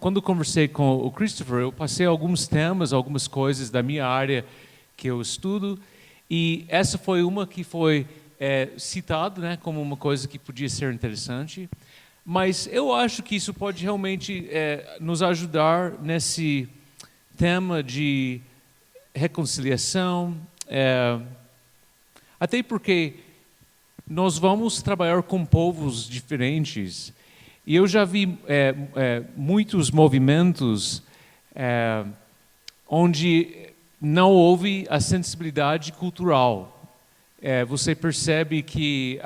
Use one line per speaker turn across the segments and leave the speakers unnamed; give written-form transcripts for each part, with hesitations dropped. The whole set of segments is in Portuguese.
quando conversei com o Christopher, eu passei alguns temas, algumas coisas da minha área que eu estudo, e essa foi uma que foi citada, né, como uma coisa que podia ser interessante. Mas eu acho que isso pode realmente nos ajudar nesse tema de reconciliação, até porque nós vamos trabalhar com povos diferentes. E eu já vi muitos movimentos onde não houve a sensibilidade cultural. Você percebe que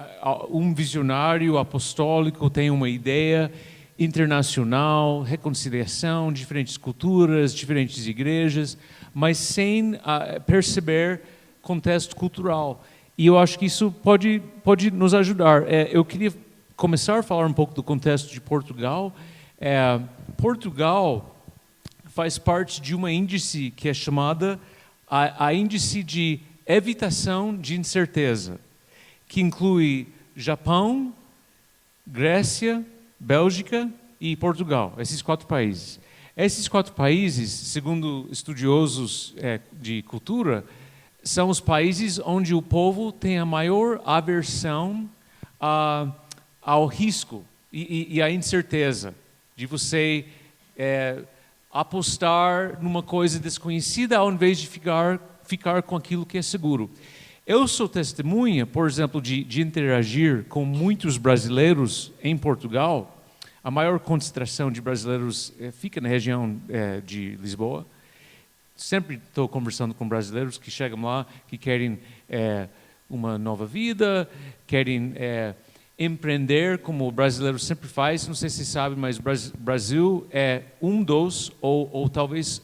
um visionário apostólico tem uma ideia internacional, reconciliação, diferentes culturas, diferentes igrejas, mas sem perceber contexto cultural. E eu acho que isso pode nos ajudar. Eu queria começar a falar um pouco do contexto de Portugal. Portugal faz parte de uma índice que é chamada a índice de evitação de incerteza, que inclui Japão, Grécia, Bélgica e Portugal, esses 4 países. Esses 4 países, segundo estudiosos de cultura, são os países onde o povo tem a maior aversão ao risco e à incerteza, de você apostar numa coisa desconhecida ao invés de ficar com aquilo que é seguro. Eu sou testemunha, por exemplo, de interagir com muitos brasileiros em Portugal. A maior concentração de brasileiros fica na região de Lisboa. Sempre estou conversando com brasileiros que chegam lá, que querem uma nova vida, querem empreender, como o brasileiro sempre faz. Não sei se você sabe, mas o Brasil é um dos, ou talvez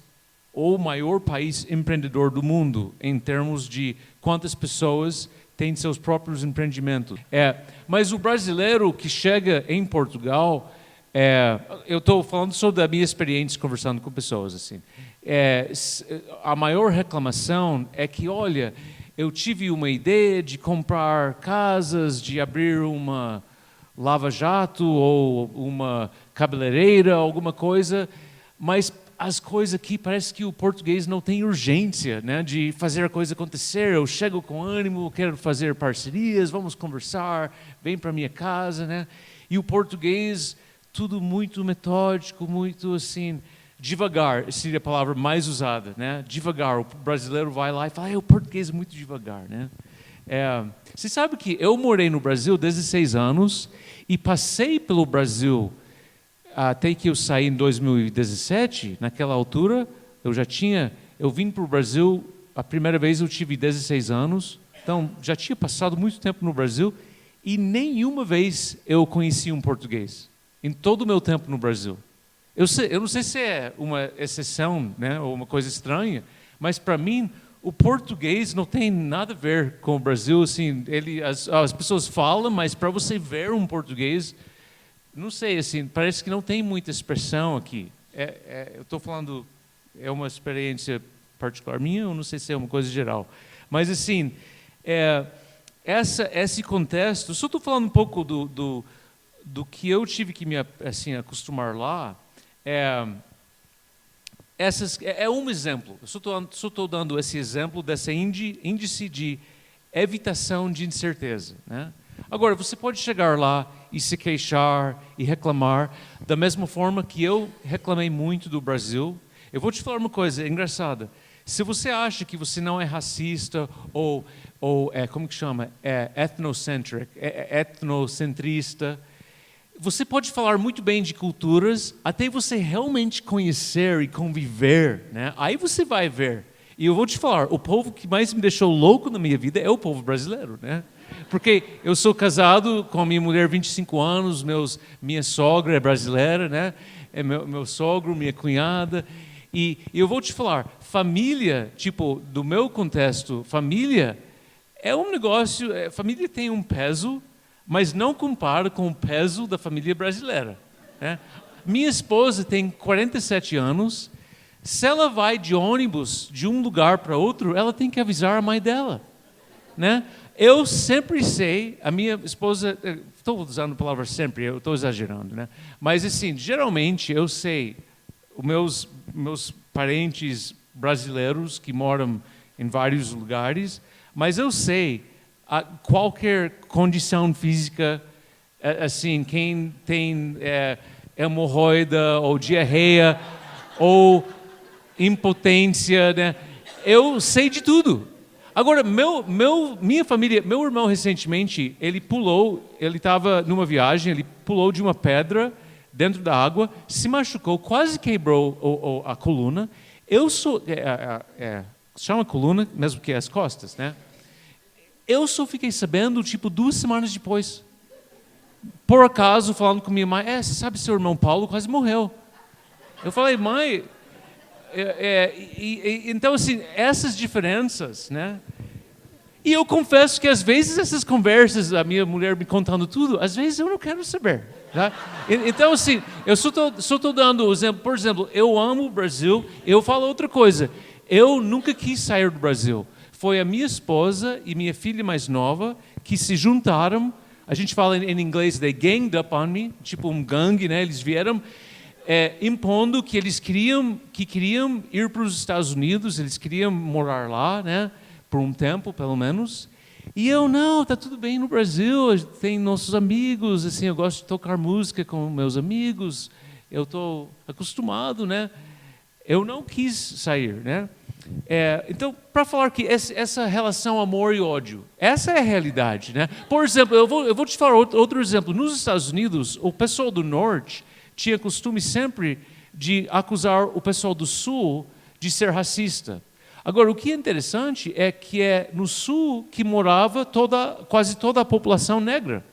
o maior país empreendedor do mundo, em termos de quantas pessoas têm seus próprios empreendimentos. Mas o brasileiro que chega em Portugal, eu estou falando sobre a minha experiência conversando com pessoas, assim, a maior reclamação é que, olha, eu tive uma ideia de comprar casas, de abrir uma lava-jato ou uma cabeleireira, alguma coisa, mas as coisas aqui, parece que o português não tem urgência, né, de fazer a coisa acontecer. Eu chego com ânimo, quero fazer parcerias, vamos conversar, vem para minha casa, né? E o português, tudo muito metódico, muito assim, devagar, seria a palavra mais usada, né? Devagar. O brasileiro vai lá e fala, o português é muito devagar, né? Você sabe que eu morei no Brasil 16 anos e passei pelo Brasil até que eu saí em 2017. Naquela altura, eu vim para o Brasil, a primeira vez eu tive 16 anos, então já tinha passado muito tempo no Brasil e nenhuma vez eu conheci um português, em todo o meu tempo no Brasil. Eu não sei se é uma exceção, né, ou uma coisa estranha, mas para mim, o português não tem nada a ver com o Brasil. Assim, as pessoas falam, mas para você ver um português, não sei, assim, parece que não tem muita expressão aqui. Eu estou falando, é uma experiência particular minha, ou não sei se é uma coisa geral. Mas, assim, esse contexto, só estou falando um pouco do que eu tive que me acostumar lá. Um exemplo. Eu só estou dando esse exemplo desse índice de evitação de incerteza, né? Agora, você pode chegar lá e se queixar e reclamar da mesma forma que eu reclamei muito do Brasil. Eu vou te falar uma coisa engraçada. Se você acha que você não é racista ou como que chama? Etnocentrista, você pode falar muito bem de culturas até você realmente conhecer e conviver, né? Aí você vai ver. E eu vou te falar, o povo que mais me deixou louco na minha vida é o povo brasileiro, né? Porque eu sou casado com a minha mulher há 25 anos, minha sogra é brasileira, né? Meu sogro, minha cunhada. E eu vou te falar, família, tipo, do meu contexto, família é um negócio, família tem um peso, mas não compara com o peso da família brasileira, né? Minha esposa tem 47 anos, se ela vai de ônibus de um lugar para outro, ela tem que avisar a mãe dela, né? Eu sempre sei, a minha esposa, estou usando a palavra sempre, eu estou exagerando, né? Mas assim, geralmente eu sei os meus parentes brasileiros que moram em vários lugares, mas eu sei qualquer condição física, assim, quem tem hemorroida ou diarreia ou impotência, né? Eu sei de tudo. Agora, minha família, meu irmão recentemente, ele estava numa viagem, ele pulou de uma pedra dentro da água, se machucou, quase quebrou a coluna. Chama coluna, mesmo que as costas, né? Eu só fiquei sabendo, tipo, 2 semanas depois. Por acaso, falando com minha mãe, você sabe, seu irmão Paulo quase morreu. Eu falei, mãe... então, assim, essas diferenças, né? E eu confesso que às vezes essas conversas, a minha mulher me contando tudo, às vezes eu não quero saber. Tá? Então, assim, eu só estou dando um exemplo. Por exemplo, eu amo o Brasil. Eu falo outra coisa. Eu nunca quis sair do Brasil. Foi a minha esposa e minha filha mais nova que se juntaram. A gente fala em inglês, they ganged up on me, tipo um gangue, né? Eles vieram impondo que eles queriam ir para os Estados Unidos, eles queriam morar lá, né? Por um tempo, pelo menos. E eu, não, tá tudo bem no Brasil, tem nossos amigos, assim, eu gosto de tocar música com meus amigos, eu estou acostumado, né? Eu não quis sair, né? Então, para falar que essa relação amor e ódio, essa é a realidade, né? Por exemplo, eu vou te falar outro exemplo. Nos Estados Unidos, o pessoal do Norte tinha costume sempre de acusar o pessoal do Sul de ser racista. Agora, o que é interessante é que é no Sul que morava quase toda a população negra.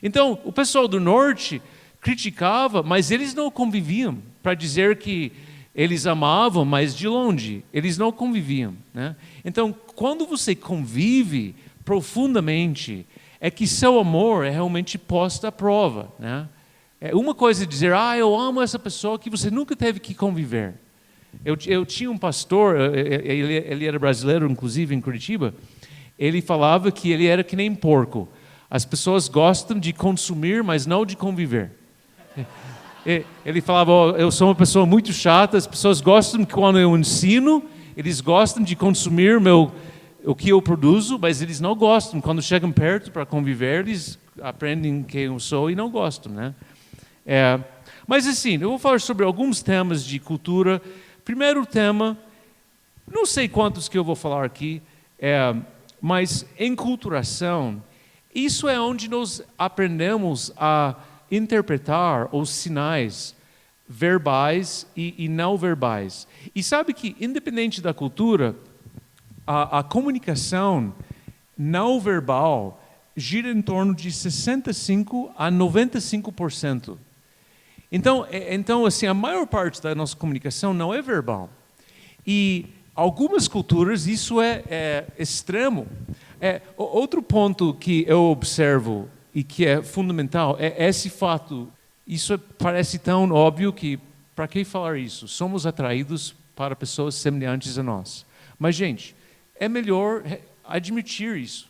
Então, o pessoal do Norte criticava, mas eles não conviviam, para dizer que eles amavam, mas de longe, eles não conviviam, né? Então, quando você convive profundamente, é que seu amor é realmente posto à prova, né? É uma coisa dizer, eu amo essa pessoa que você nunca teve que conviver. Eu tinha um pastor, ele era brasileiro, inclusive, em Curitiba, ele falava que ele era que nem porco. As pessoas gostam de consumir, mas não de conviver. Ele falava, eu sou uma pessoa muito chata, as pessoas gostam que quando eu ensino, eles gostam de consumir o que eu produzo, mas eles não gostam. Quando chegam perto para conviver, eles aprendem quem eu sou e não gostam, né? Mas assim, eu vou falar sobre alguns temas de cultura. Primeiro tema, não sei quantos que eu vou falar aqui, mas enculturação, isso é onde nós aprendemos a interpretar os sinais verbais e não verbais. E sabe que, independente da cultura, a comunicação não verbal gira em torno de 65% a 95%. Então, assim, a maior parte da nossa comunicação não é verbal. E algumas culturas isso é extremo. Outro ponto que eu observo e que é fundamental é esse fato. Isso parece tão óbvio que, para que falar isso? Somos atraídos para pessoas semelhantes a nós. Mas, gente, é melhor admitir isso.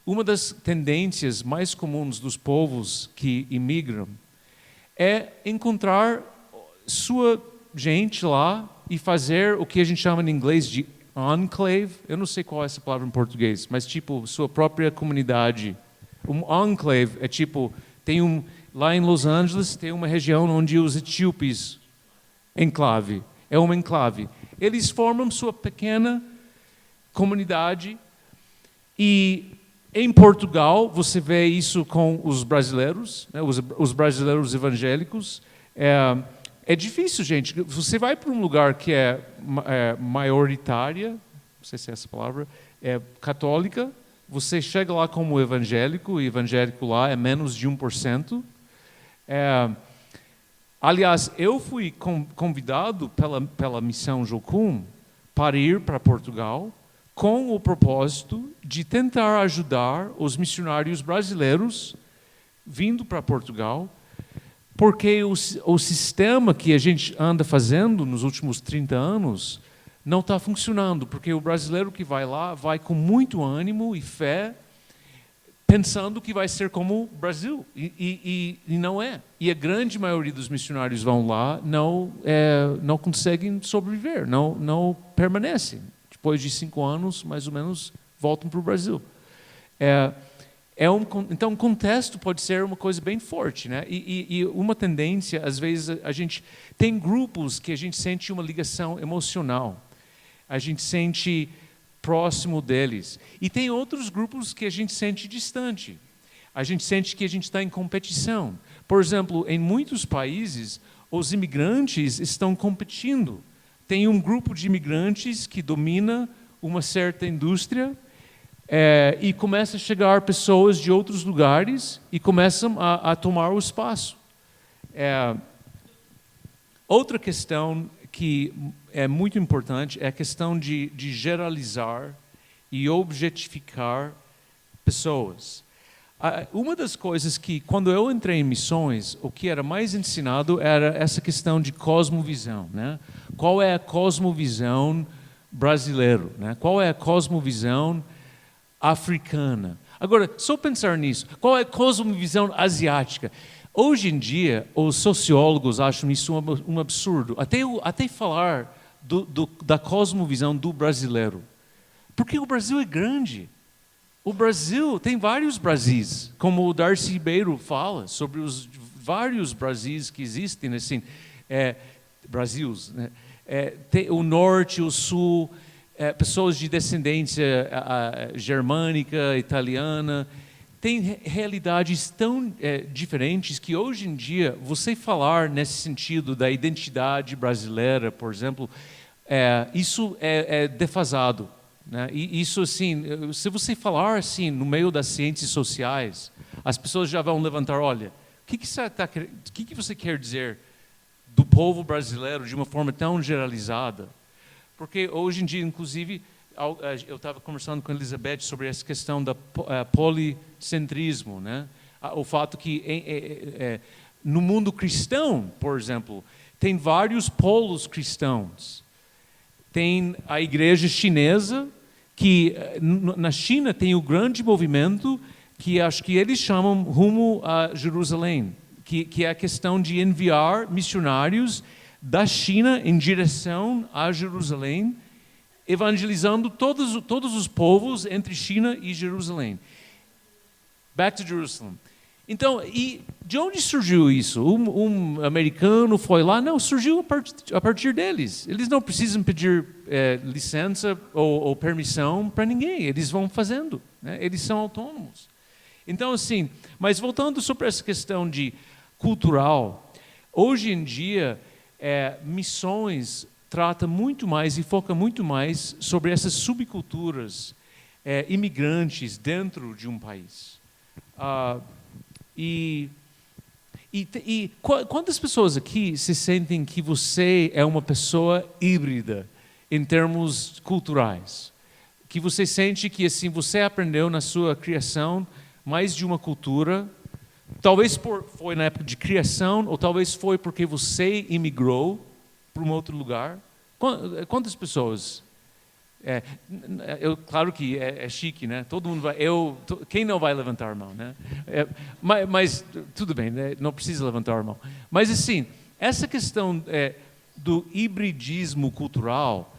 Uma das tendências mais comuns dos povos que imigram é encontrar sua gente lá e fazer o que a gente chama em inglês de enclave. Eu não sei qual é essa palavra em português, mas tipo sua própria comunidade. Um enclave é tipo, lá em Los Angeles tem uma região onde os etíopes enclave, é uma enclave. Eles formam sua pequena comunidade e em Portugal, você vê isso com os brasileiros, né, os brasileiros evangélicos. É difícil, gente. Você vai para um lugar que é maioritária, não sei se é essa palavra, católica, você chega lá como evangélico, e evangélico lá é menos de 1%. Aliás, eu fui convidado pela Missão Jocum para ir para Portugal, com o propósito de tentar ajudar os missionários brasileiros vindo para Portugal, porque o sistema que a gente anda fazendo nos últimos 30 anos não está funcionando, porque o brasileiro que vai lá vai com muito ânimo e fé, pensando que vai ser como o Brasil, e não é. E a grande maioria dos missionários vão lá, não conseguem sobreviver, não permanecem. Depois de 5 anos, mais ou menos, voltam para o Brasil. Então, o contexto pode ser uma coisa bem forte, né? E uma tendência, às vezes, a gente tem grupos que a gente sente uma ligação emocional, a gente sente próximo deles, e tem outros grupos que a gente sente distante, a gente sente que a gente está em competição. Por exemplo, em muitos países, os imigrantes estão competindo. Tem um grupo de imigrantes que domina uma certa indústria, e começa a chegar pessoas de outros lugares e começam a tomar o espaço. Outra questão que é muito importante é a questão de generalizar e objetificar pessoas. Uma das coisas que, quando eu entrei em missões, o que era mais ensinado era essa questão de cosmovisão, né? Qual é a cosmovisão brasileira, né? Qual é a cosmovisão africana? Agora, só pensar nisso, qual é a cosmovisão asiática? Hoje em dia, os sociólogos acham isso um absurdo, até falar da cosmovisão do brasileiro. Porque o Brasil é grande. O Brasil tem vários Brasis, como o Darcy Ribeiro fala, sobre os vários Brasis que existem, assim, Brasils, né? Tem o norte, o sul, pessoas de descendência germânica, italiana. Tem realidades tão diferentes que hoje em dia, você falar nesse sentido da identidade brasileira, por exemplo, isso é defasado, né? E isso, assim, se você falar assim no meio das ciências sociais, as pessoas já vão levantar, olha, o que você quer dizer do povo brasileiro de uma forma tão generalizada? Porque hoje em dia, inclusive, eu estava conversando com a Elizabeth sobre essa questão da policentrismo, né? O fato que no mundo cristão, por exemplo, tem vários polos cristãos. Tem a igreja chinesa, que na China tem o grande movimento que acho que eles chamam rumo a Jerusalém, que é a questão de enviar missionários da China em direção a Jerusalém, evangelizando todos os povos entre China e Jerusalém. Back to Jerusalem. Então, e de onde surgiu isso? Um americano foi lá? Não, surgiu a partir deles. Eles não precisam pedir licença ou permissão para ninguém. Eles vão fazendo, né? Eles são autônomos. Então, assim, mas voltando sobre essa questão de cultural, hoje em dia, missões trata muito mais e foca muito mais sobre essas subculturas imigrantes dentro de um país. Quantas pessoas aqui se sentem que você é uma pessoa híbrida em termos culturais? Que você sente que assim você aprendeu na sua criação mais de uma cultura, talvez foi na época de criação, ou talvez foi porque você imigrou para um outro lugar? Quantas pessoas? Claro que é chique, né? Todo mundo vai. Quem não vai levantar a mão, né? Mas tudo bem, né? Não precisa levantar a mão. Mas assim, essa questão do hibridismo cultural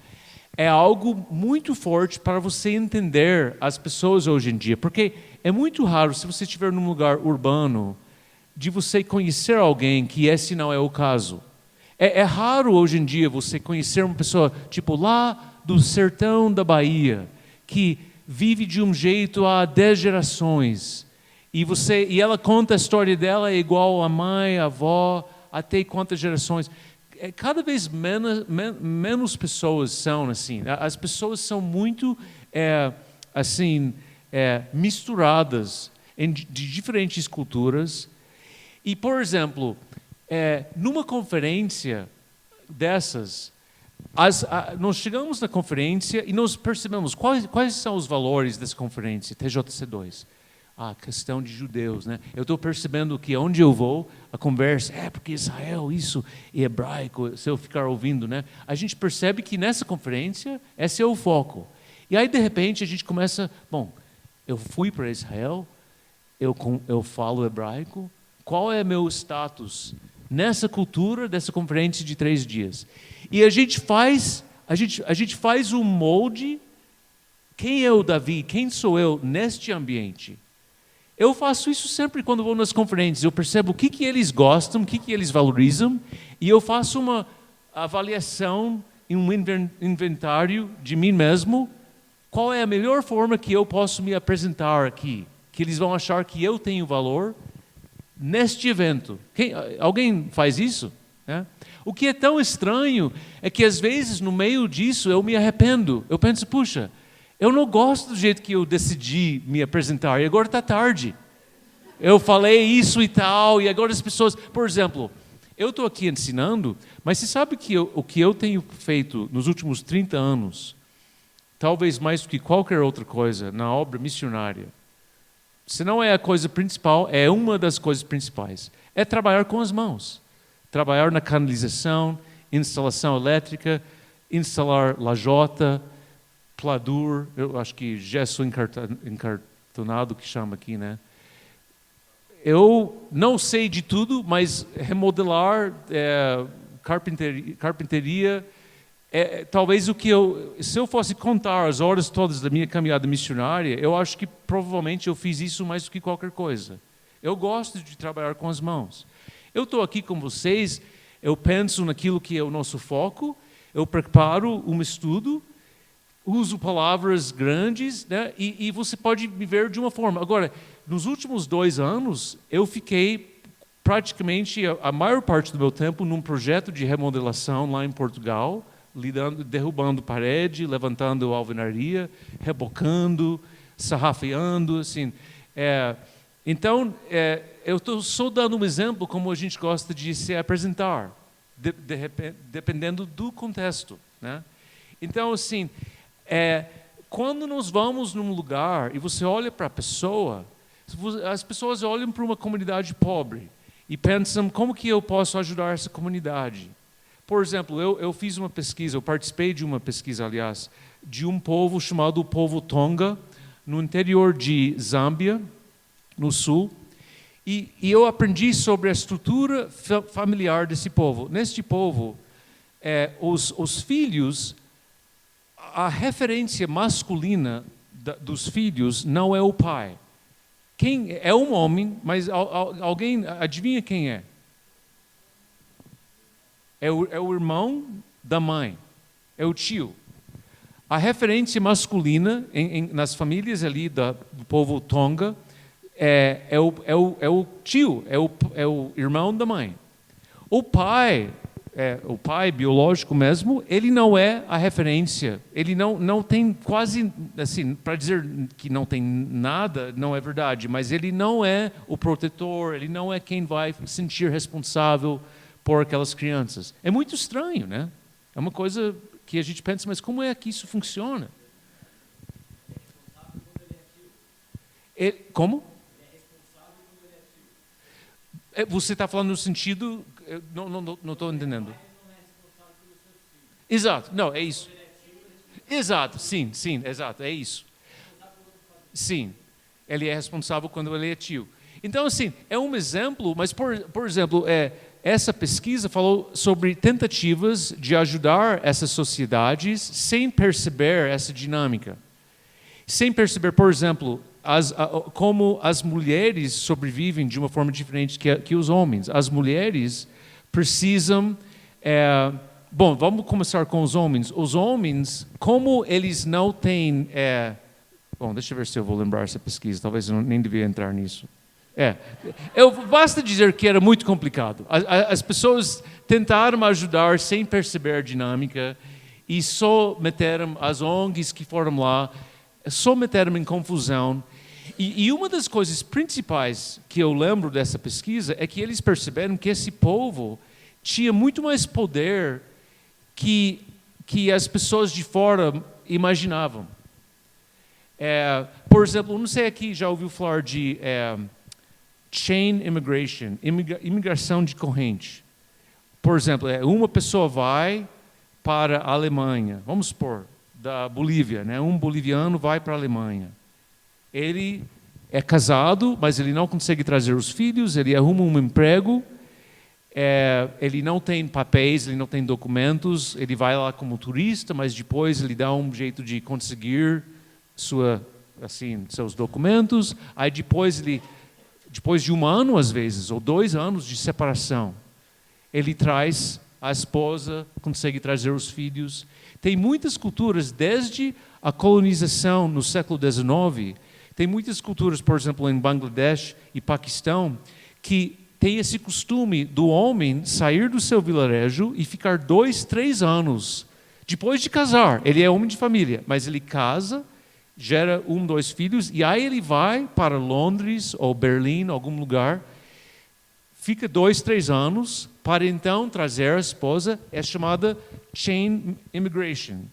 é algo muito forte para você entender as pessoas hoje em dia, porque é muito raro, se você estiver num lugar urbano, de você conhecer alguém que esse não é o caso. É raro hoje em dia você conhecer uma pessoa, tipo, lá do sertão da Bahia, que vive de um jeito há 10 gerações, e ela conta a história dela igual a mãe, a avó, até quantas gerações. Cada vez menos pessoas são assim. As pessoas são muito misturadas de diferentes culturas. E, por exemplo, numa conferência dessas, nós chegamos na conferência e nós percebemos quais são os valores dessa conferência, TJC2. A questão de judeus, né? Eu estou percebendo que onde eu vou, a conversa porque Israel, isso, e hebraico, se eu ficar ouvindo, né? A gente percebe que nessa conferência, esse é o foco. E aí, de repente, a gente começa, eu fui para Israel, Eu falo hebraico? Qual é meu status nessa cultura dessa conferência de 3 dias? E a gente faz um molde. Quem é o Davi? Quem sou eu neste ambiente? Eu faço isso sempre quando vou nas conferências. Eu percebo o que eles gostam, o que eles valorizam, e eu faço uma avaliação em um inventário de mim mesmo. Qual é a melhor forma que eu posso me apresentar aqui? Que eles vão achar que eu tenho valor neste evento. Alguém faz isso? É? O que é tão estranho é que às vezes no meio disso eu me arrependo. Eu penso, puxa, eu não gosto do jeito que eu decidi me apresentar e agora está tarde. Eu falei isso e tal, e agora as pessoas... Por exemplo, eu estou aqui ensinando, mas você sabe que o que eu tenho feito nos últimos 30 anos, talvez mais do que qualquer outra coisa na obra missionária, se não é a coisa principal, é uma das coisas principais, é trabalhar com as mãos. Trabalhar na canalização, instalação elétrica, instalar lajota, pladur, eu acho que gesso encartonado que chama aqui, né? Eu não sei de tudo, mas remodelar, carpinteria, talvez se eu fosse contar as horas todas da minha caminhada missionária, eu acho que provavelmente eu fiz isso mais do que qualquer coisa. Eu gosto de trabalhar com as mãos. Eu estou aqui com vocês, eu penso naquilo que é o nosso foco, eu preparo um estudo, uso palavras grandes, né? E você pode me ver de uma forma. Agora, nos últimos 2 anos, eu fiquei praticamente a maior parte do meu tempo num projeto de remodelação lá em Portugal, derrubando parede, levantando alvenaria, rebocando, sarrafeando, assim. Então, eu estou só dando um exemplo como a gente gosta de se apresentar, dependendo do contexto, né? Então, assim, quando nós vamos num lugar e você olha para a pessoa, as pessoas olham para uma comunidade pobre e pensam, como que eu posso ajudar essa comunidade? Por exemplo, eu fiz uma pesquisa, eu participei de uma pesquisa, aliás, de um povo chamado o povo Tonga, no interior de Zâmbia, no sul, e eu aprendi sobre a estrutura familiar desse povo. Neste povo, os filhos, a referência masculina dos filhos não é o pai. Quem é um homem, mas alguém adivinha quem é? É o irmão da mãe, é o tio. A referência masculina nas famílias ali do povo Tonga é o tio, é o irmão da mãe. O pai biológico mesmo, ele não é a referência, ele não tem quase, assim, para dizer que não tem nada, não é verdade, mas ele não é o protetor, ele não é quem vai se sentir responsável por aquelas crianças. É muito estranho, né? É uma coisa que a gente pensa, mas como é que isso funciona? Como? Você está falando no sentido... Não estou entendendo. Exato, não, é isso. Exato, sim, exato, é isso. Sim, ele é responsável quando ele é tio. Então, assim, é um exemplo, mas, por exemplo, essa pesquisa falou sobre tentativas de ajudar essas sociedades sem perceber essa dinâmica. Sem perceber, por exemplo, como as mulheres sobrevivem de uma forma diferente que os homens. As mulheres precisam... Bom, vamos começar com os homens. Os homens, como eles não têm... Bom, deixa eu ver se eu vou lembrar essa pesquisa. Talvez eu nem devia entrar nisso. Basta dizer que era muito complicado. As pessoas tentaram ajudar sem perceber a dinâmica e só meteram as ONGs que foram lá, só meteram em confusão. E uma das coisas principais que eu lembro dessa pesquisa é que eles perceberam que esse povo tinha muito mais poder que as pessoas de fora imaginavam. Por exemplo, não sei aqui, já ouviu falar de chain immigration, imigração de corrente. Por exemplo, uma pessoa vai para a Alemanha, vamos supor, da Bolívia, né? Um boliviano vai para a Alemanha. Ele é casado, mas ele não consegue trazer os filhos, ele arruma um emprego, ele não tem papéis, ele não tem documentos, ele vai lá como turista, mas depois ele dá um jeito de conseguir seus documentos. Aí depois de um ano às vezes, ou 2 anos de separação, ele traz a esposa, consegue trazer os filhos. Tem muitas culturas, desde a colonização no século XIX, tem muitas culturas, por exemplo, em Bangladesh e Paquistão, que tem esse costume do homem sair do seu vilarejo e ficar 2, 3 anos. Depois de casar, ele é homem de família, mas ele casa, gera 1, 2 filhos, e aí ele vai para Londres ou Berlim, algum lugar, fica 2, 3 anos, para então trazer a esposa, é chamada chain immigration,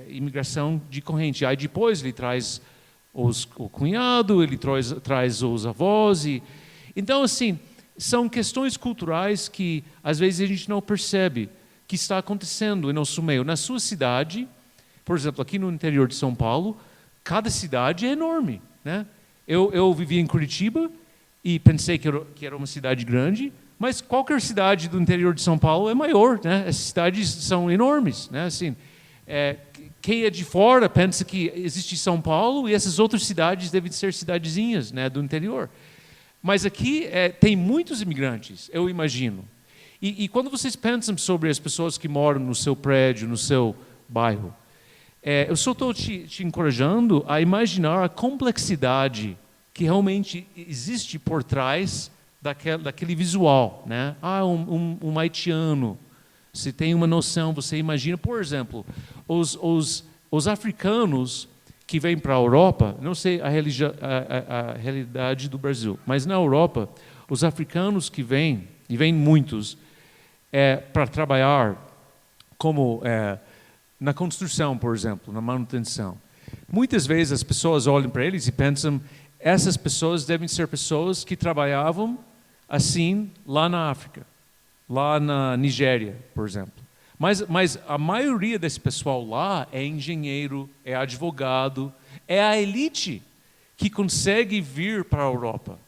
imigração de corrente. Aí depois ele traz o cunhado, ele traz os avós. Então, assim, são questões culturais que às vezes a gente não percebe que está acontecendo em nosso meio. Na sua cidade, por exemplo, aqui no interior de São Paulo, cada cidade é enorme, né? Eu vivi em Curitiba e pensei que era uma cidade grande, mas qualquer cidade do interior de São Paulo é maior, né? As cidades são enormes, né? Assim, quem é de fora pensa que existe São Paulo e essas outras cidades devem ser cidadezinhas, né, do interior. Mas aqui tem muitos imigrantes, eu imagino. E quando vocês pensam sobre as pessoas que moram no seu prédio, no seu bairro, eu só estou te encorajando a imaginar a complexidade que realmente existe por trás daquele visual, né? Um haitiano. Se tem uma noção, você imagina, por exemplo, os africanos que vêm para a Europa, não sei a realidade do Brasil, mas na Europa, os africanos que vêm, e vêm muitos, para trabalhar como na construção, por exemplo, na manutenção. Muitas vezes as pessoas olham para eles e pensam, essas pessoas devem ser pessoas que trabalhavam assim lá na África, lá na Nigéria, por exemplo. Mas a maioria desse pessoal lá é engenheiro, é advogado, é a elite que consegue vir para a Europa.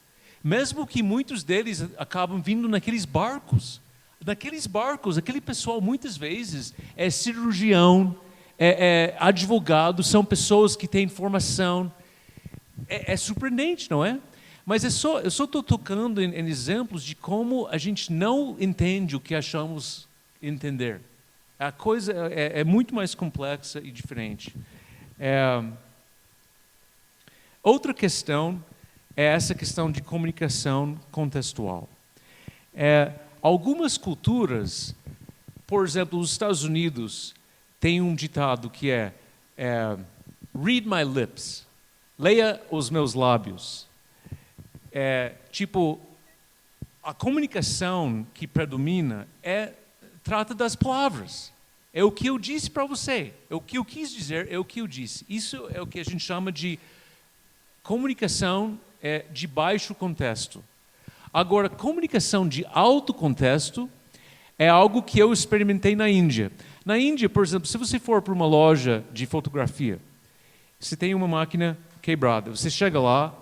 Mesmo que muitos deles acabam vindo naqueles barcos. Naqueles barcos, aquele pessoal muitas vezes é cirurgião, é advogado, são pessoas que têm formação. É surpreendente, não é? Mas eu só estou tocando em exemplos de como a gente não entende o que achamos entender. A coisa é muito mais complexa e diferente. Outra questão é essa questão de comunicação contextual. Algumas culturas, por exemplo, os Estados Unidos, têm um ditado que read my lips, leia os meus lábios. A comunicação que predomina trata das palavras. É o que eu disse para você, é o que eu quis dizer, é o que eu disse. Isso é o que a gente chama de comunicação de baixo contexto. Agora, comunicação de alto contexto é algo que eu experimentei na Índia. Na Índia, por exemplo, se você for para uma loja de fotografia, você tem uma máquina quebrada, você chega lá,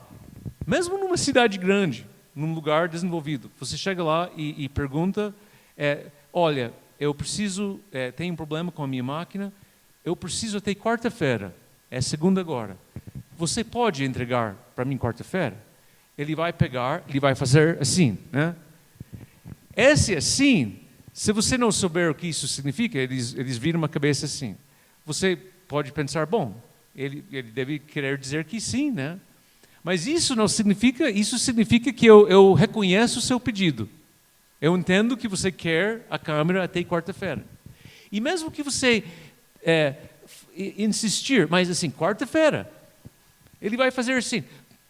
mesmo numa cidade grande, num lugar desenvolvido, você chega lá e pergunta, olha, eu preciso, tenho um problema com a minha máquina, eu preciso até quarta-feira, é segunda agora. Você pode entregar para mim quarta-feira? Ele vai pegar, ele vai fazer assim, né? Esse assim, se você não souber o que isso significa, eles viram uma cabeça assim. Você pode pensar, bom, ele deve querer dizer que sim, né? Mas isso não significa, isso significa que eu reconheço o seu pedido. Eu entendo que você quer a câmera até quarta-feira. E mesmo que você insistir, mas assim, quarta-feira, ele vai fazer assim.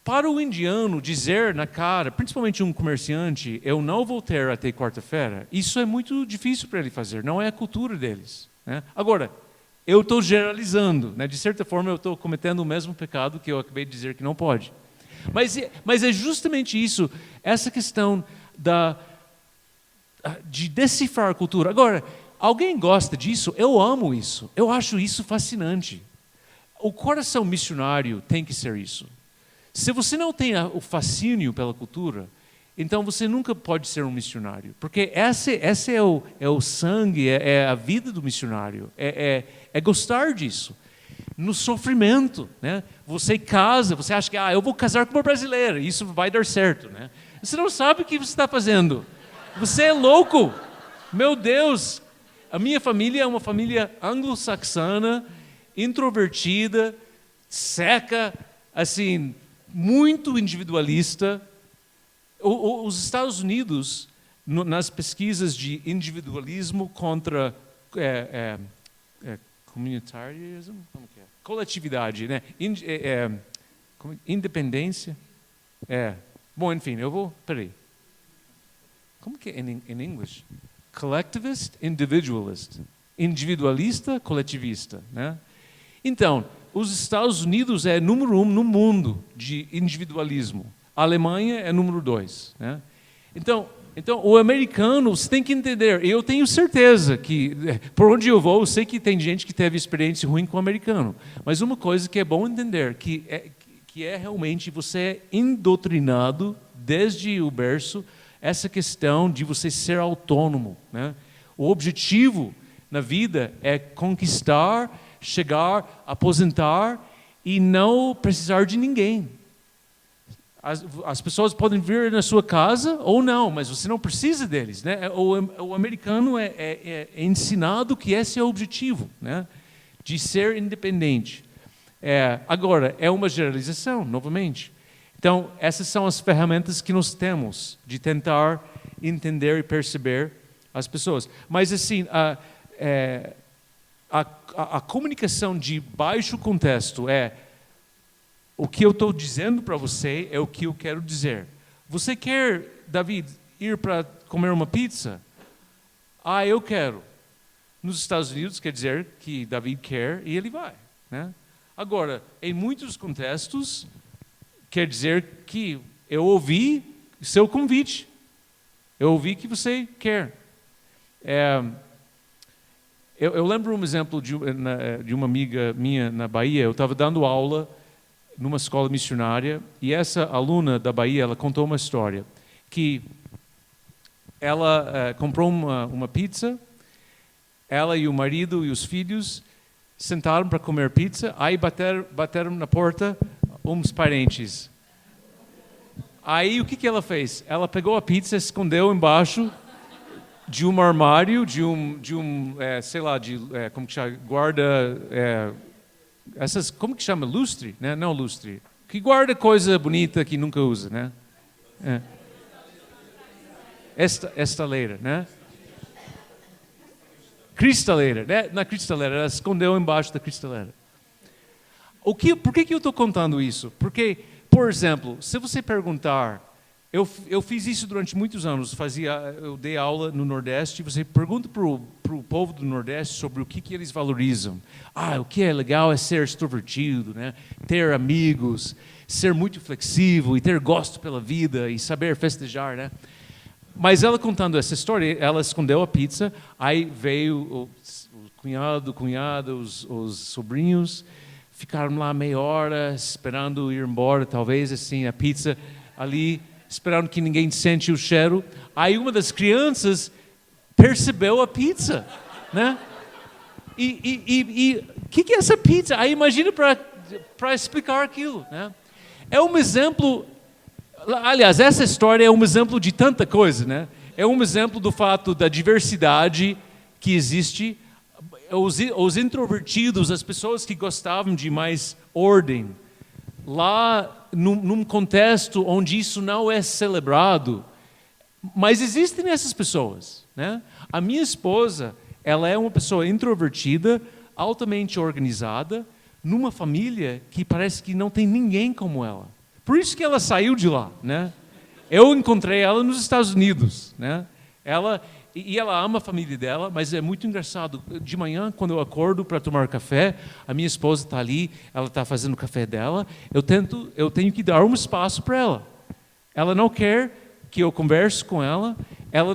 Para o indiano dizer na cara, principalmente um comerciante, eu não vou ter até quarta-feira, isso é muito difícil para ele fazer, não é a cultura deles, né? Agora, eu estou generalizando, né? De certa forma eu estou cometendo o mesmo pecado que eu acabei de dizer que não pode. Mas é justamente isso, essa questão de decifrar a cultura. Agora, alguém gosta disso? Eu amo isso, eu acho isso fascinante. O coração missionário tem que ser isso. Se você não tem o fascínio pela cultura, então você nunca pode ser um missionário, porque esse é o sangue, é a vida do missionário, é gostar disso. No sofrimento, né? Você casa, você acha que eu vou casar com uma brasileira, isso vai dar certo, né? Você não sabe o que você está fazendo. Você é louco. Meu Deus, a minha família é uma família anglo-saxana, introvertida, seca, assim, muito individualista. Os Estados Unidos, nas pesquisas de individualismo contra communitarism, como que é? Coletividade, né? Independência. Bom, enfim, peraí. Como que é em inglês? Collectivist, individualist. Individualista, coletivista, né? Então, os Estados Unidos é número 1 no mundo de individualismo. A Alemanha é número 2, né? Então, o americano, você tem que entender, eu tenho certeza que, por onde eu vou, eu sei que tem gente que teve experiência ruim com o americano, mas uma coisa que é bom entender, que é realmente você é indoctrinado desde o berço, essa questão de você ser autônomo, né? O objetivo na vida é conquistar, chegar, aposentar e não precisar de ninguém. As pessoas podem vir na sua casa ou não, mas você não precisa deles, né? O americano é ensinado que esse é o objetivo, né? De ser independente. Agora, é uma generalização, novamente. Então, essas são as ferramentas que nós temos de tentar entender e perceber as pessoas. Mas, assim, a comunicação de baixo contexto o que eu estou dizendo para você é o que eu quero dizer. Você quer, David, ir para comer uma pizza? Eu quero. Nos Estados Unidos quer dizer que David quer e ele vai, né? Agora, em muitos contextos, quer dizer que eu ouvi seu convite. Eu ouvi que você quer. Eu lembro um exemplo de uma amiga minha na Bahia. Eu estava dando aula numa escola missionária, e essa aluna da Bahia, ela contou uma história, que ela comprou uma pizza, ela e o marido e os filhos sentaram para comer pizza, aí bateram na porta uns parentes. Aí o que ela fez? Ela pegou a pizza, escondeu embaixo de um armário, sei lá, como que chama, guarda... como que chama? Lustre? Né? Não lustre. Que guarda coisa bonita que nunca usa, né? Estaleira, né? Cristaleira, né? Na cristaleira, ela escondeu embaixo da cristaleira. Por que eu estou contando isso? Porque, por exemplo, se você perguntar, eu fiz isso durante muitos anos, eu dei aula no Nordeste, você pergunta para o povo do Nordeste sobre o que eles valorizam. O que é legal é ser extrovertido, né? Ter amigos, ser muito flexível e ter gosto pela vida e saber festejar, né? Mas ela contando essa história, ela escondeu a pizza, aí veio o cunhado, cunhada, os sobrinhos, ficaram lá meia hora esperando ir embora, talvez assim, a pizza ali, esperando que ninguém sente o cheiro. Aí uma das crianças percebeu a pizza, né? E o que é essa pizza? Aí imagina para explicar aquilo, né? É um exemplo, aliás, essa história é um exemplo de tanta coisa, né? É um exemplo do fato da diversidade que existe, os introvertidos, as pessoas que gostavam de mais ordem, lá num contexto onde isso não é celebrado, mas existem essas pessoas, né? A minha esposa, ela é uma pessoa introvertida, altamente organizada, numa família que parece que não tem ninguém como ela. Por isso que ela saiu de lá, né? Eu encontrei ela nos Estados Unidos, né? Ela ama a família dela, mas é muito engraçado. De manhã, quando eu acordo para tomar café, a minha esposa está ali, ela está fazendo o café dela, eu tenho que dar um espaço para ela. Ela não quer que eu converse com ela, ela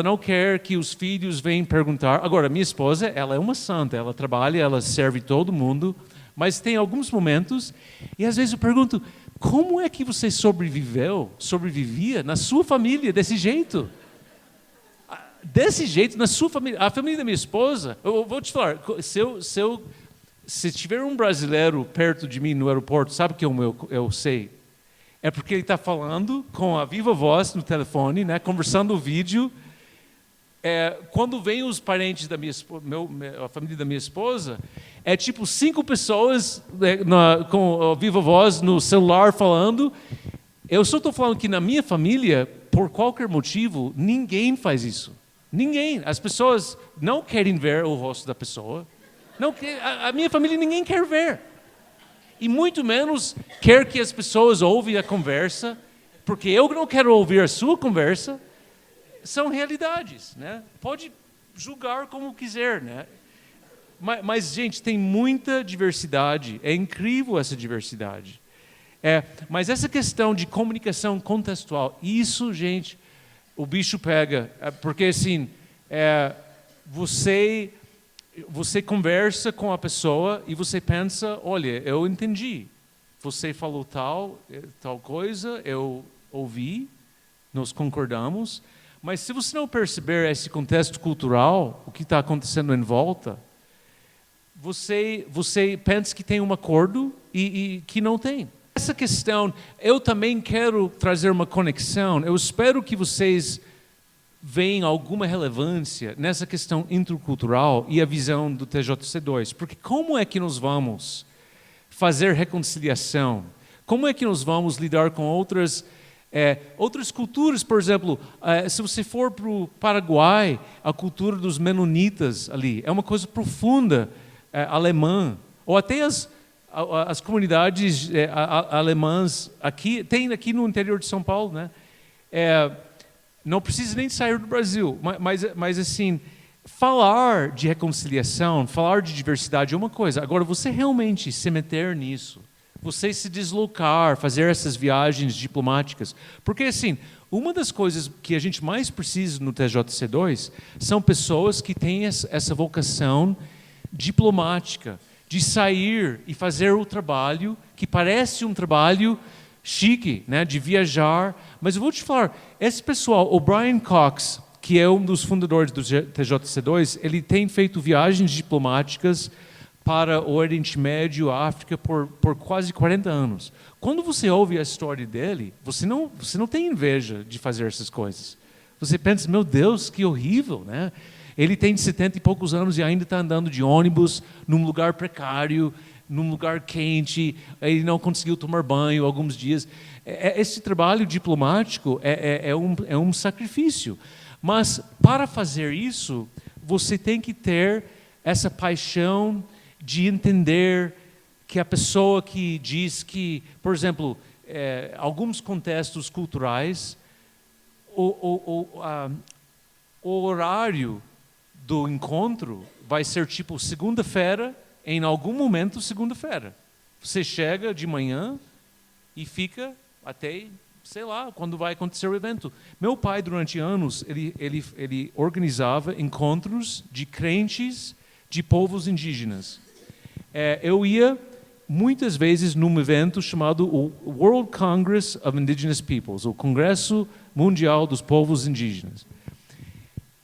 não quer que os filhos venham perguntar. Agora, minha esposa, ela é uma santa, ela trabalha, ela serve todo mundo, Mas tem alguns momentos, e às vezes eu pergunto, como é que você sobrevivia na sua família desse jeito? Desse jeito, na sua família. A família da minha esposa, eu vou te falar, se tiver um brasileiro perto de mim no aeroporto, sabe o que eu sei? É porque ele está falando com a viva voz no telefone, né, conversando o vídeo. Quando vem os parentes da a família da minha esposa, é tipo 5 pessoas com a viva voz no celular falando. Eu só estou falando que na minha família, por qualquer motivo, ninguém faz isso. Ninguém. As pessoas não querem ver o rosto da pessoa. Não, a minha família ninguém quer ver. E muito menos quer que as pessoas ouvem a conversa, porque eu não quero ouvir a sua conversa. São realidades, né? Pode julgar como quiser, né? Mas, gente, tem muita diversidade. É incrível essa diversidade. Mas essa questão de comunicação contextual, isso, gente, o bicho pega. Porque, assim, você conversa com a pessoa e você pensa, olha, eu entendi. Você falou tal coisa, eu ouvi, nós concordamos. Mas se você não perceber esse contexto cultural, o que está acontecendo em volta, você pensa que tem um acordo e que não tem. Essa questão, eu também quero trazer uma conexão. Eu espero que vocês vejam alguma relevância nessa questão intercultural e a visão do TJC2. Porque como é que nós vamos fazer reconciliação? Como é que nós vamos lidar com outras culturas? Por exemplo, se você for para o Paraguai, a cultura dos menonitas ali é uma coisa profunda, alemã, ou até as comunidades alemãs tem aqui no interior de São Paulo, né? Não precisa nem sair do Brasil, mas assim, falar de reconciliação, falar de diversidade é uma coisa. Agora, você realmente se meter nisso, você se deslocar, fazer essas viagens diplomáticas. Porque, assim, uma das coisas que a gente mais precisa no TJC2 são pessoas que têm essa vocação diplomática, de sair e fazer o trabalho que parece um trabalho chique, né, de viajar. Mas eu vou te falar, esse pessoal, o Brian Cox, que é um dos fundadores do TJC2, ele tem feito viagens diplomáticas para o Oriente Médio, a África, por quase 40 anos. Quando você ouve a história dele, você não tem inveja de fazer essas coisas. Você pensa, meu Deus, que horrível, né? Ele tem 70 e poucos anos e ainda está andando de ônibus num lugar precário, num lugar quente, ele não conseguiu tomar banho alguns dias. Esse trabalho diplomático é um sacrifício. Mas, para fazer isso, você tem que ter essa paixão de entender que a pessoa que diz que, por exemplo, alguns contextos culturais, o horário do encontro vai ser tipo segunda-feira, em algum momento segunda-feira. Você chega de manhã e fica até, sei lá, quando vai acontecer o evento. Meu pai, durante anos, ele organizava encontros de crentes de povos indígenas. Eu ia muitas vezes num evento chamado o World Congress of Indigenous Peoples, o Congresso Mundial dos Povos Indígenas.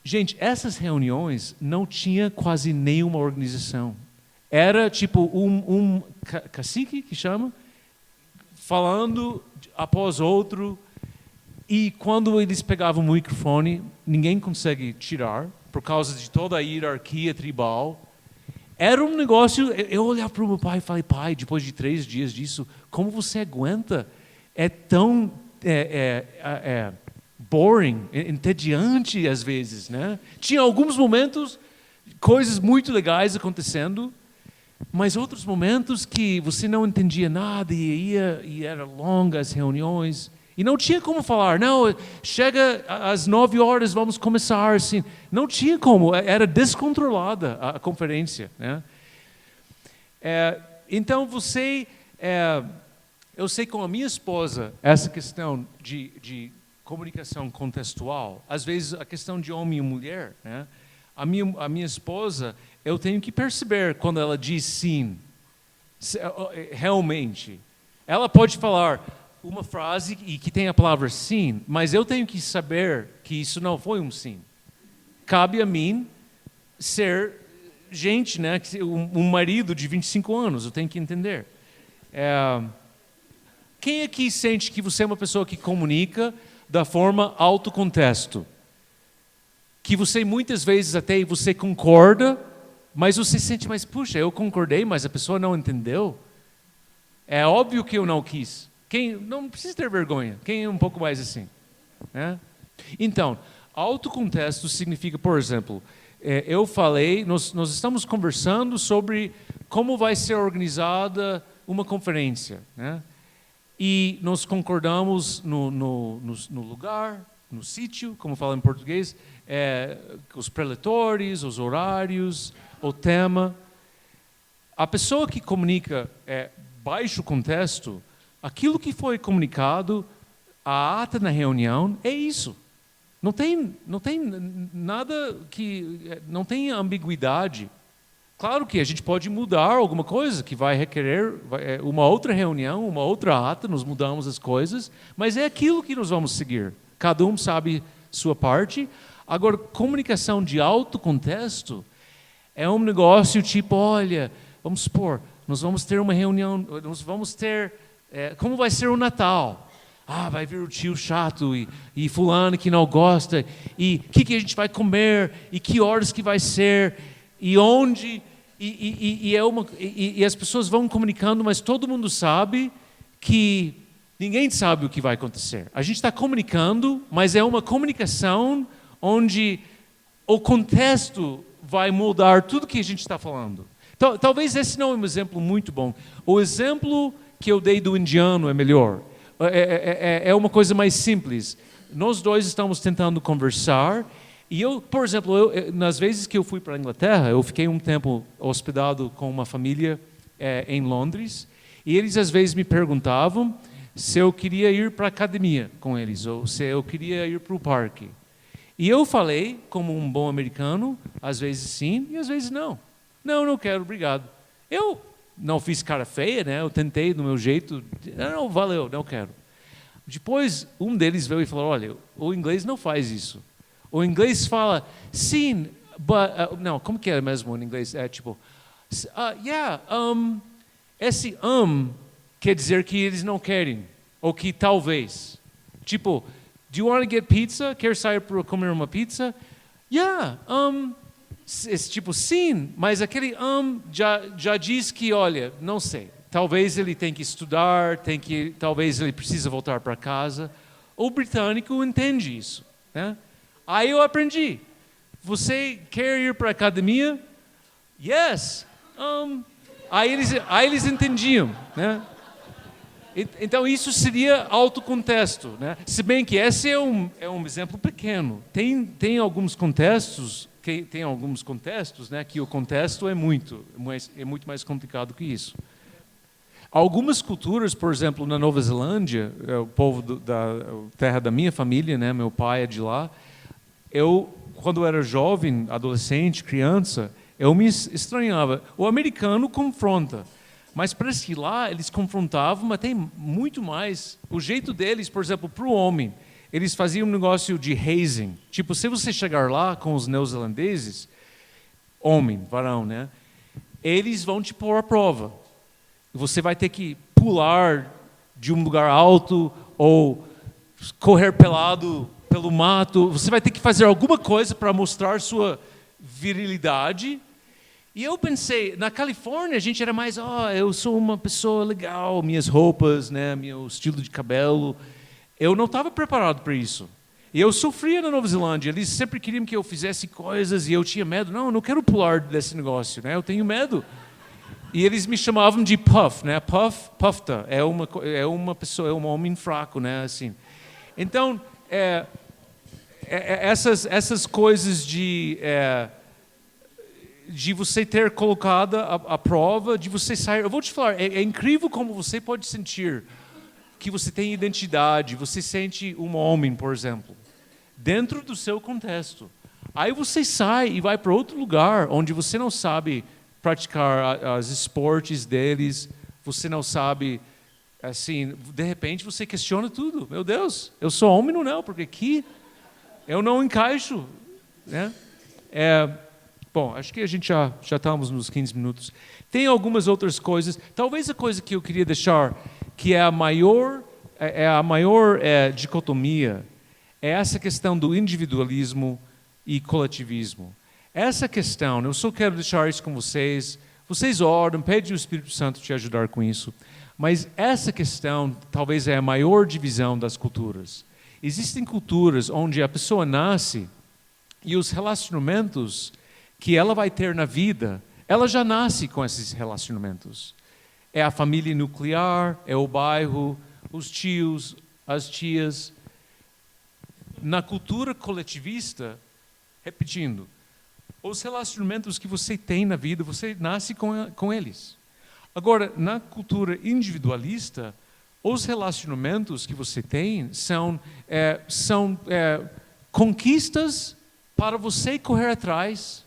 Gente, essas reuniões não tinha quase nenhuma organização. Era tipo um cacique, que chama, falando após outro, e quando eles pegavam o microfone, ninguém consegue tirar, por causa de toda a hierarquia tribal. Era um negócio, eu olhava para o meu pai e falei, pai, depois de 3 dias disso, como você aguenta? É tão boring, entediante às vezes, né? Tinha alguns momentos, coisas muito legais acontecendo, mas outros momentos que você não entendia nada e eram longas reuniões e não tinha como falar, não, chega às 9 horas, vamos começar, assim. Não tinha como, era descontrolada a conferência, né? Então eu sei com a minha esposa, essa questão de comunicação contextual, às vezes a questão de homem e mulher, né? A minha esposa, eu tenho que perceber quando ela diz sim. realmente. Ela pode falar uma frase e que tem a palavra sim, mas eu tenho que saber que isso não foi um sim. Cabe a mim ser gente, né? Um marido de 25 anos, eu tenho que entender. Quem aqui sente que você é uma pessoa que comunica da forma autocontexto? Que você muitas vezes até você concorda, mas você sente, mas puxa, eu concordei, mas a pessoa não entendeu. É óbvio que eu não quis. Quem não precisa ter vergonha. Quem é um pouco mais assim? Né? Então, autocontexto significa, por exemplo, eu falei, nós estamos conversando sobre como vai ser organizada uma conferência, né? E nós concordamos no lugar, no sítio, como fala em português, os preletores, os horários, o tema. A pessoa que comunica baixo contexto, aquilo que foi comunicado, a ata na reunião, é isso. Não tem nada que... Não tem ambiguidade. Claro que a gente pode mudar alguma coisa que vai requerer uma outra reunião, uma outra ata, nós mudamos as coisas, mas é aquilo que nós vamos seguir. Cada um sabe sua parte. Agora, comunicação de alto contexto é um negócio tipo, olha, vamos supor, nós vamos ter uma reunião, nós vamos ter... como vai ser o Natal? Vai vir o tio chato e fulano que não gosta, e o que a gente vai comer, e que horas que vai ser, e onde, e as pessoas vão comunicando, mas todo mundo sabe que ninguém sabe o que vai acontecer. A gente está comunicando, mas é uma comunicação onde o contexto vai mudar tudo que a gente está falando. Talvez esse não é um exemplo muito bom. O exemplo que eu dei do indiano é melhor. É uma coisa mais simples. Nós dois estamos tentando conversar e eu, por exemplo, nas vezes que eu fui para a Inglaterra, eu fiquei um tempo hospedado com uma família em Londres e eles às vezes me perguntavam se eu queria ir para a academia com eles ou se eu queria ir para o parque. E eu falei, como um bom americano, às vezes sim e às vezes não. Não quero, obrigado. Eu não fiz cara feia, né? Eu tentei do meu jeito. Não, valeu, não quero. Depois, um deles veio e falou, olha, o inglês não faz isso. O inglês fala, sim, but... não, como que é mesmo em inglês? É tipo, esse quer dizer que eles não querem, ou que talvez. Tipo, do you want to get pizza? Quer sair para comer uma pizza? Esse tipo, sim, mas aquele já diz que, olha, não sei, talvez ele tem que estudar, talvez ele precisa voltar para casa. O britânico entende isso, né? Aí eu aprendi. Você quer ir para a academia? Yes. Aí eles entendiam, né? Então isso seria autocontexto, né? Se bem que esse é um exemplo pequeno. Tem alguns contextos né, que o contexto é muito mais complicado que isso. Algumas culturas, por exemplo, na Nova Zelândia, o povo da terra da minha família, né, meu pai é de lá. Quando eu era jovem, adolescente, criança, eu me estranhava. O americano confronta, mas parece que lá eles confrontavam, mas tem muito mais. O jeito deles, por exemplo, para o homem, eles faziam um negócio de hazing. Tipo, se você chegar lá com os neozelandeses, homem, varão, né? Eles vão te pôr à prova. Você vai ter que pular de um lugar alto ou correr pelado pelo mato. Você vai ter que fazer alguma coisa para mostrar sua virilidade. E eu pensei, na Califórnia a gente era mais, eu sou uma pessoa legal, minhas roupas, né, meu estilo de cabelo. Eu não estava preparado para isso. E eu sofria na Nova Zelândia. Eles sempre queriam que eu fizesse coisas e eu tinha medo. Não, eu não quero pular desse negócio, né? Eu tenho medo. E eles me chamavam de puff, né? Pufta. É uma pessoa, é um homem fraco, né? Assim. Então, essas coisas de você ter colocado a prova, de você sair. Eu vou te falar, é incrível como você pode sentir que você tem identidade, você sente um homem, por exemplo, dentro do seu contexto. Aí você sai e vai para outro lugar onde você não sabe praticar os esportes deles, você não sabe, assim, de repente você questiona tudo. Meu Deus, eu sou homem ou não? Porque aqui eu não encaixo, né? Bom, acho que a gente já estamos nos 15 minutos. Tem algumas outras coisas. Talvez a coisa que eu queria deixar, que é a maior dicotomia, é essa questão do individualismo e coletivismo. Essa questão, eu só quero deixar isso com vocês. Vocês oram, pedem o Espírito Santo te ajudar com isso. Mas essa questão talvez é a maior divisão das culturas. Existem culturas onde a pessoa nasce e os relacionamentos que ela vai ter na vida, ela já nasce com esses relacionamentos. É a família nuclear, é o bairro, os tios, as tias. Na cultura coletivista, repetindo, os relacionamentos que você tem na vida, você nasce com eles. Agora, na cultura individualista, os relacionamentos que você tem são conquistas para você correr atrás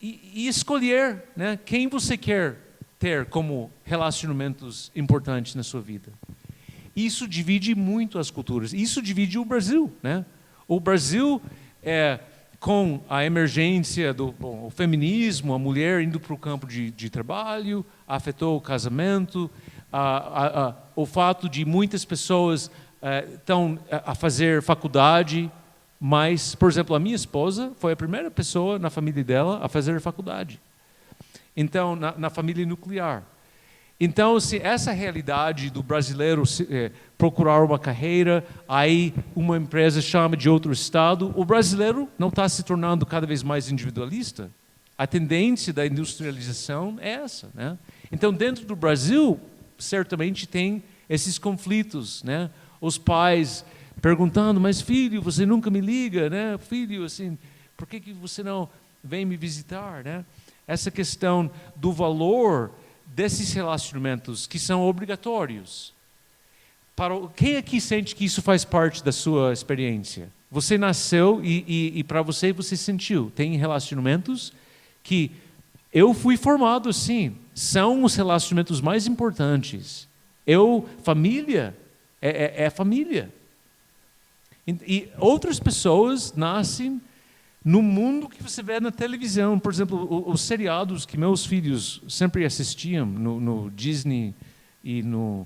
e escolher, né, quem você quer ter como relacionamentos importantes na sua vida. Isso divide muito as culturas. Isso divide o Brasil, né? O Brasil, com a emergência do o feminismo, a mulher indo para o campo de trabalho, afetou o casamento, o fato de muitas pessoas estão a fazer faculdade, mas, por exemplo, a minha esposa foi a primeira pessoa na família dela a fazer faculdade. Então, na família nuclear. Então, essa realidade do brasileiro procurar uma carreira, aí uma empresa chama de outro estado, o brasileiro não está se tornando cada vez mais individualista? A tendência da industrialização é essa, né? Então, dentro do Brasil, certamente tem esses conflitos, né? Os pais perguntando, mas filho, você nunca me liga, né? Filho, assim, por que você não vem me visitar, né? Essa questão do valor desses relacionamentos que são obrigatórios. Quem aqui sente que isso faz parte da sua experiência? Você nasceu e para você sentiu. Tem relacionamentos que eu fui formado assim. São os relacionamentos mais importantes. Família é família. E outras pessoas nascem no mundo que você vê na televisão. Por exemplo, os seriados que meus filhos sempre assistiam no Disney e eu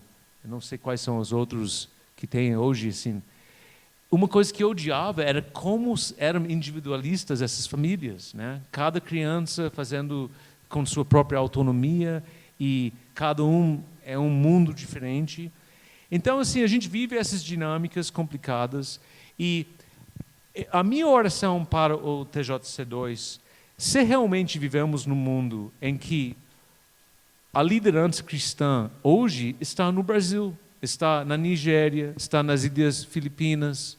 não sei quais são os outros que tem hoje, assim. Uma coisa que eu odiava era como eram individualistas essas famílias, né? Cada criança fazendo com sua própria autonomia e cada um é um mundo diferente. Então, assim, a gente vive essas dinâmicas complicadas e a minha oração para o TJC2, se realmente vivemos num mundo em que a liderança cristã hoje está no Brasil, está na Nigéria, está nas Ilhas Filipinas.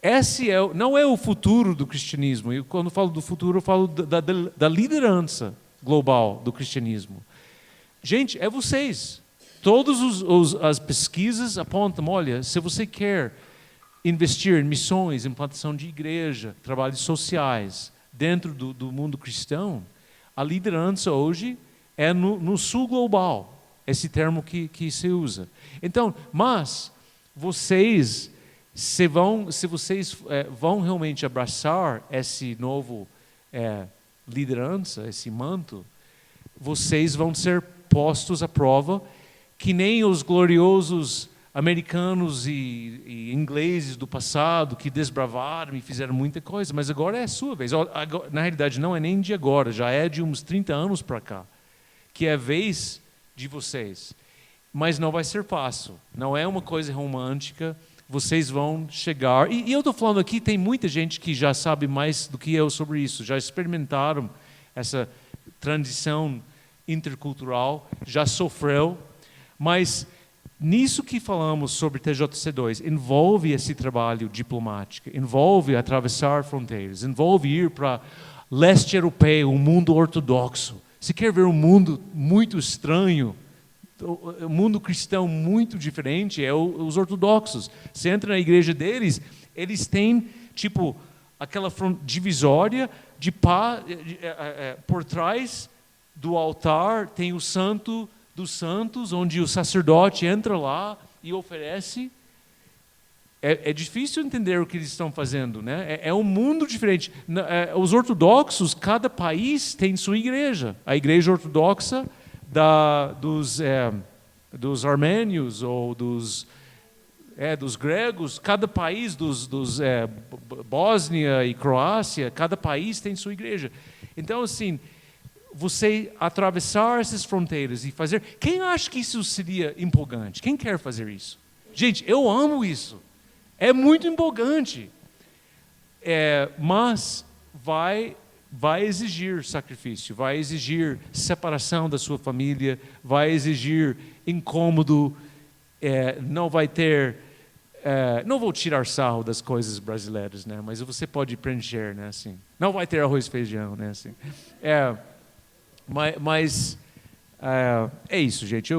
Esse não é o futuro do cristianismo. E quando falo do futuro, eu falo da liderança global do cristianismo. Gente, é vocês. Todas as pesquisas apontam, olha, se você quer investir em missões, implantação de igreja, trabalhos sociais, dentro do mundo cristão, a liderança hoje é no sul global, esse termo que se usa. Então, mas vocês, se vocês vão realmente abraçar esse novo liderança, esse manto, vocês vão ser postos à prova, que nem os gloriosos americanos e ingleses do passado que desbravaram e fizeram muita coisa, mas agora é a sua vez. Na realidade, não é nem de agora, já é de uns 30 anos para cá, que é a vez de vocês. Mas não vai ser fácil, não é uma coisa romântica, vocês vão chegar. E eu estou falando aqui, tem muita gente que já sabe mais do que eu sobre isso, já experimentaram essa transição intercultural, já sofreu, mas nisso que falamos sobre TJC2, envolve esse trabalho diplomático, envolve atravessar fronteiras, envolve ir para leste europeu, um mundo ortodoxo. Se quer ver um mundo muito estranho, um mundo cristão muito diferente, é os ortodoxos. Você entra na igreja deles, eles têm tipo aquela divisória de pá por trás do altar tem o Santo dos Santos, onde o sacerdote entra lá e oferece. É difícil entender o que eles estão fazendo, né? É um mundo diferente. Os ortodoxos, cada país tem sua igreja. A igreja ortodoxa dos armênios ou dos gregos, cada país, Bósnia e Croácia, cada país tem sua igreja. Então, assim, você atravessar essas fronteiras e fazer... Quem acha que isso seria empolgante? Quem quer fazer isso? Gente, eu amo isso. É muito empolgante. Mas vai exigir sacrifício, vai exigir separação da sua família, vai exigir incômodo, não vai ter... não vou tirar sarro das coisas brasileiras, né? Mas você pode preencher, né? Assim, não vai ter arroz e feijão, né? Assim, mas é isso, gente.